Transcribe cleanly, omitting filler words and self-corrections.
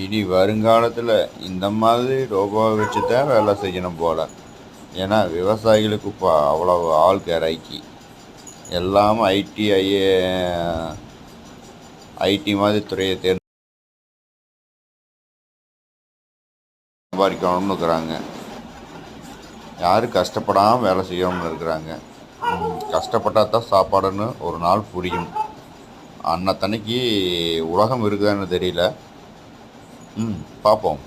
இனி வருங்காலத்தில் இந்த மாதிரி ரோபோவை வச்சு தான் வேலை செய்யணும் போல். ஏன்னா விவசாயிகளுக்கு இப்போ அவ்வளோ ஆள் கிறக்கி எல்லாம் ஐடி மாதிரி துறையை தேர்ந்து சம்பாதிக்கணும்னு இருக்கிறாங்க. யாரும் கஷ்டப்படாமல் வேலை செய்யணும்னு இருக்கிறாங்க. கஷ்டப்பட்டால் தான் சாப்பாடுன்னு ஒரு நாள் புரியும். அன்னத்தன்னைக்கு உலகம் இருக்குதான்னு தெரியல. பார்ப்போம்.